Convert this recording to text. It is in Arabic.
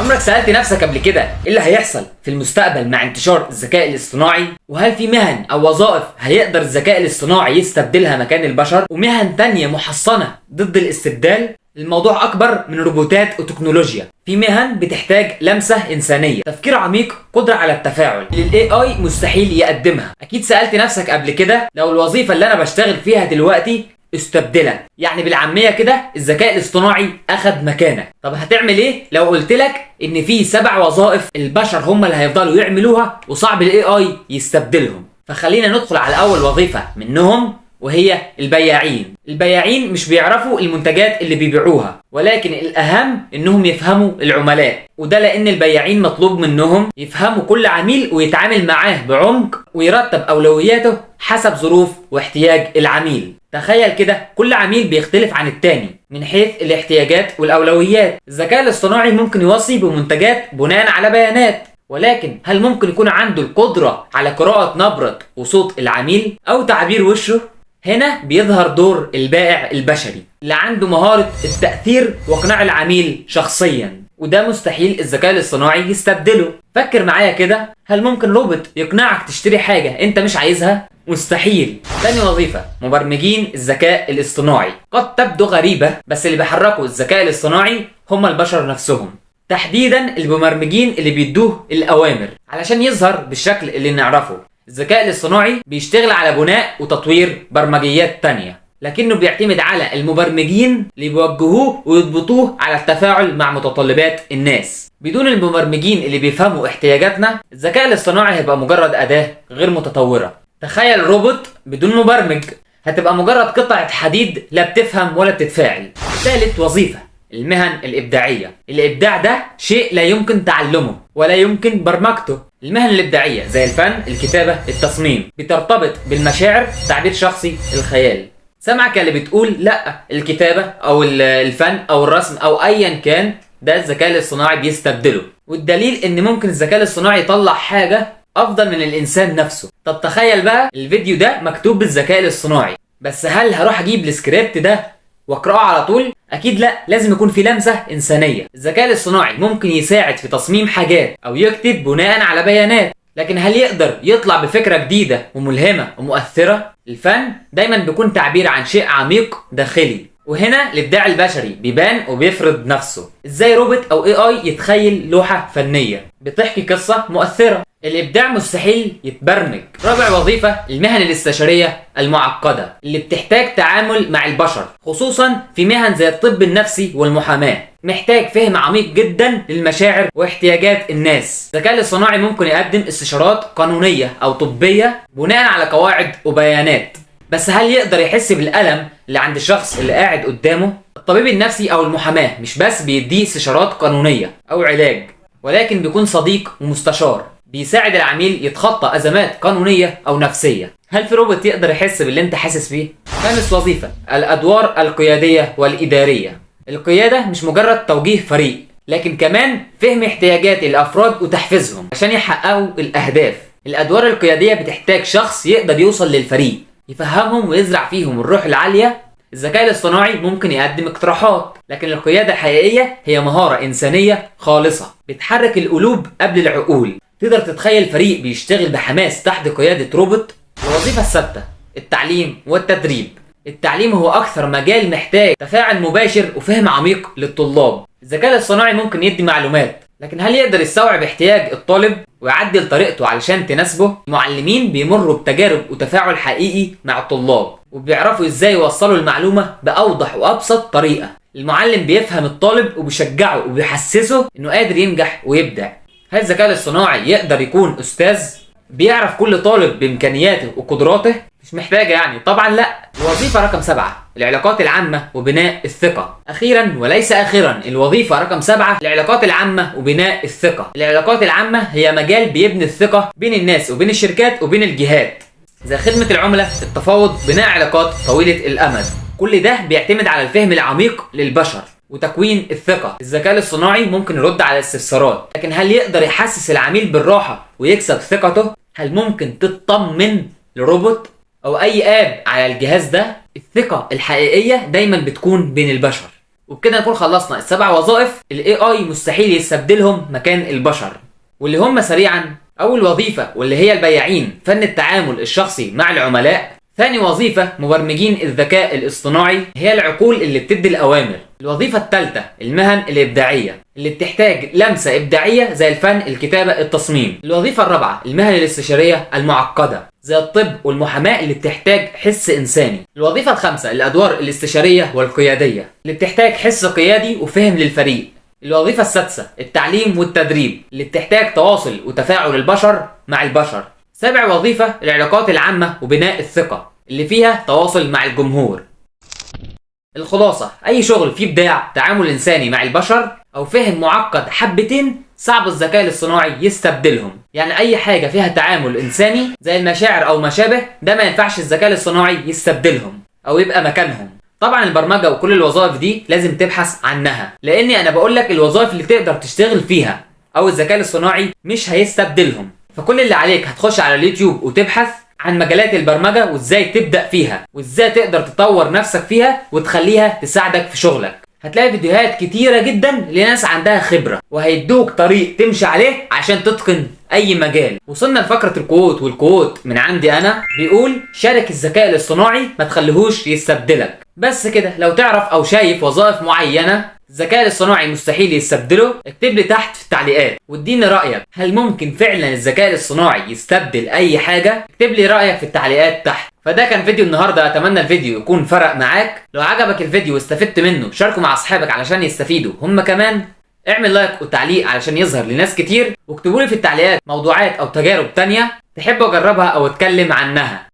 عمرك سألت نفسك قبل كده ايه اللي هيحصل في المستقبل مع انتشار الذكاء الاصطناعي؟ وهل في مهن او وظائف هيقدر الذكاء الاصطناعي يستبدلها مكان البشر، ومهن تانية محصنة ضد الاستبدال؟ الموضوع اكبر من روبوتات وتكنولوجيا. في مهن بتحتاج لمسة انسانية، تفكير عميق، قدرة على التفاعل اللي الاي اي مستحيل يقدمها. اكيد سألت نفسك قبل كده لو الوظيفة اللي انا بشتغل فيها دلوقتي استبدلت، يعني بالعامية كده الذكاء الاصطناعي اخد مكانك، طب هتعمل ايه لو قلت لك ان في 7 وظائف البشر هم اللي هيفضلوا يعملوها وصعب الاي اي يستبدلهم؟ فخلينا ندخل على اول وظيفة منهم، وهي البياعين. البياعين مش بيعرفوا المنتجات اللي بيبيعوها، ولكن الأهم إنهم يفهموا العملاء، وده لأن البياعين مطلوب منهم يفهموا كل عميل ويتعامل معاه بعمق ويرتب أولوياته حسب ظروف واحتياج العميل. تخيل كده كل عميل بيختلف عن التاني من حيث الاحتياجات والأولويات. الذكاء الاصطناعي ممكن يوصي بمنتجات بناء على بيانات، ولكن هل ممكن يكون عنده القدرة على قراءة نبرة وصوت العميل أو تعبير وشه؟ هنا بيظهر دور البائع البشري اللي عنده مهارة التأثير واقناع العميل شخصيا، وده مستحيل الذكاء الاصطناعي يستبدله. فكر معايا كده، هل ممكن روبوت يقنعك تشتري حاجة انت مش عايزها؟ مستحيل. تاني وظيفة، مبرمجين الذكاء الاصطناعي. قد تبدو غريبة، بس اللي بيحركوا الذكاء الاصطناعي هم البشر نفسهم، تحديدا المبرمجين اللي بيدوه الأوامر علشان يظهر بالشكل اللي نعرفه. الذكاء الاصطناعي بيشتغل على بناء وتطوير برمجيات تانية، لكنه بيعتمد على المبرمجين اللي بيوجهوه ويضبطوه على التفاعل مع متطلبات الناس. بدون المبرمجين اللي بيفهموا احتياجاتنا، الذكاء الاصطناعي هيبقى مجرد أداة غير متطورة. تخيل روبوت بدون مبرمج، هتبقى مجرد قطعة حديد لا بتفهم ولا بتتفاعل. ثالث وظيفة، المهن الإبداعية. الإبداع ده شيء لا يمكن تعلمه ولا يمكن برمجته. المهن الإبداعية زي الفن، الكتابة، التصميم بترتبط بالمشاعر، تعبير شخصي، الخيال. سمعك اللي بتقول لا الكتابة أو الفن أو الرسم أو أيا كان ده الذكاء الاصطناعي بيستبدله، والدليل إن ممكن الذكاء الاصطناعي يطلع حاجة أفضل من الإنسان نفسه. طب تخيل بقى الفيديو ده مكتوب بالذكاء الاصطناعي، بس هل هروح أجيب السكريبت ده واقراه على طول؟ اكيد لا، لازم يكون في لمسه انسانيه. الذكاء الاصطناعي ممكن يساعد في تصميم حاجات او يكتب بناء على بيانات، لكن هل يقدر يطلع بفكره جديده وملهمه ومؤثره؟ الفن دايما بيكون تعبير عن شيء عميق داخلي، وهنا الابداع البشري بيبان وبيفرض نفسه. ازاي روبوت او اي اي يتخيل لوحه فنيه بتحكي قصه مؤثره؟ الإبداع مستحيل يتبرمج. رابع وظيفة، المهن الاستشارية المعقدة اللي بتحتاج تعامل مع البشر، خصوصا في مهن زي الطب النفسي والمحاماة، محتاج فهم عميق جدا للمشاعر واحتياجات الناس. الذكاء الاصطناعي ممكن يقدم استشارات قانونية أو طبية بناء على قواعد وبيانات، بس هل يقدر يحس بالألم اللي عند الشخص اللي قاعد قدامه؟ الطبيب النفسي أو المحاماة مش بس بيديه استشارات قانونية أو علاج، ولكن بيكون صديق ومستشار، بيساعد العميل يتخطى أزمات قانونية أو نفسية. هل في روبوت يقدر يحس باللي انت حاسس بيه؟ خامس وظيفة، الأدوار القيادية والإدارية. القيادة مش مجرد توجيه فريق، لكن كمان فهم احتياجات الأفراد وتحفيزهم عشان يحققوا الأهداف. الأدوار القيادية بتحتاج شخص يقدر يوصل للفريق، يفهمهم ويزرع فيهم الروح العالية. الذكاء الاصطناعي ممكن يقدم اقتراحات، لكن القيادة الحقيقية هي مهارة إنسانية خالصة بتحرك القلوب قبل العقول. تقدر تتخيل فريق بيشتغل بحماس تحت قيادة روبوت؟ الوظيفة الثابتة، التعليم والتدريب. التعليم هو أكثر مجال محتاج تفاعل مباشر وفهم عميق للطلاب. الذكاء الاصطناعي ممكن يدي معلومات، لكن هل يقدر يستوعب احتياج الطالب ويعدل طريقته علشان تناسبه؟ المعلمين بيمروا بتجارب وتفاعل حقيقي مع الطلاب، وبيعرفوا ازاي يوصلوا المعلومة بأوضح وأبسط طريقة. المعلم بيفهم الطالب وبيشجعه وبيحسسه انه قادر ينجح ويبدع. هل الذكاء الاصطناعي يقدر يكون أستاذ بيعرف كل طالب بإمكانياته وقدراته؟ مش محتاجة يعني، طبعا لا. الوظيفة رقم 7، العلاقات العامة وبناء الثقة. أخيرا وليس آخرا، الوظيفة رقم 7، العلاقات العامة وبناء الثقة. العلاقات العامة هي مجال بيبني الثقة بين الناس وبين الشركات وبين الجهات، زي خدمة العملاء، التفاوض، بناء علاقات طويلة الأمد. كل ده بيعتمد على الفهم العميق للبشر وتكوين الثقة. الذكاء الاصطناعي ممكن يرد على الاستفسارات، لكن هل يقدر يحسس العميل بالراحة ويكسب ثقته؟ هل ممكن تطمن لروبوت أو أي آب على الجهاز ده؟ الثقة الحقيقية دايما بتكون بين البشر. وبكده نكون خلصنا السبع وظائف الاي اي مستحيل يستبدلهم مكان البشر، واللي هم سريعا: اول وظيفة واللي هي البياعين، فن التعامل الشخصي مع العملاء. ثاني وظيفة مبرمجين الذكاء الاصطناعي، هي العقول اللي بتدي الأوامر. الوظيفة الثالثة المهن الإبداعية اللي بتحتاج لمسة إبداعية زي الفن، الكتابة، التصميم. الوظيفة الرابعة المهن الاستشارية المعقدة زي الطب والمحاماة اللي بتحتاج حس إنساني. الوظيفة الخامسة الأدوار الاستشارية والقيادية اللي بتحتاج حس قيادي وفهم للفريق. الوظيفة السادسة التعليم والتدريب اللي بتحتاج تواصل وتفاعل البشر مع البشر. سابع وظيفة العلاقات العامة وبناء الثقة اللي فيها تواصل مع الجمهور. الخلاصة: أي شغل فيه إبداع، تعامل إنساني مع البشر، أو فهم معقد حبتين، صعب الذكاء الاصطناعي يستبدلهم. يعني أي حاجة فيها تعامل إنساني زي المشاعر أو ما شابه، ده ما ينفعش الذكاء الاصطناعي يستبدلهم أو يبقى مكانهم. طبعا البرمجة وكل الوظائف دي لازم تبحث عنها، لأني أنا بقولك الوظائف اللي تقدر تشتغل فيها أو الذكاء الاصطناعي مش هيستبدلهم. فكل اللي عليك هتخش على اليوتيوب وتبحث عن مجالات البرمجة وازاي تبدأ فيها وازاي تقدر تطور نفسك فيها وتخليها تساعدك في شغلك. هتلاقي فيديوهات كتيرة جدا لناس عندها خبرة وهيدوك طريق تمشي عليه عشان تتقن اي مجال. وصلنا لفقرة الكوت، والكوت من عندي انا بيقول: شارك الذكاء الاصطناعي، ما تخليهوش يستبدلك. بس كده. لو تعرف او شايف وظائف معينة الذكاء الاصطناعي مستحيل يستبدله، اكتب لي تحت في التعليقات واديني رأيك. هل ممكن فعلا الذكاء الاصطناعي يستبدل اي حاجة؟ اكتب لي رأيك في التعليقات تحت. فده كان فيديو النهاردة، اتمنى الفيديو يكون فرق معاك. لو عجبك الفيديو واستفدت منه شاركه مع اصحابك علشان يستفيدوا هم كمان. اعمل لايك وتعليق علشان يظهر لناس كتير، واكتبوا لي في التعليقات موضوعات او تجارب تانية تحبوا اجربها او اتكلم عنها.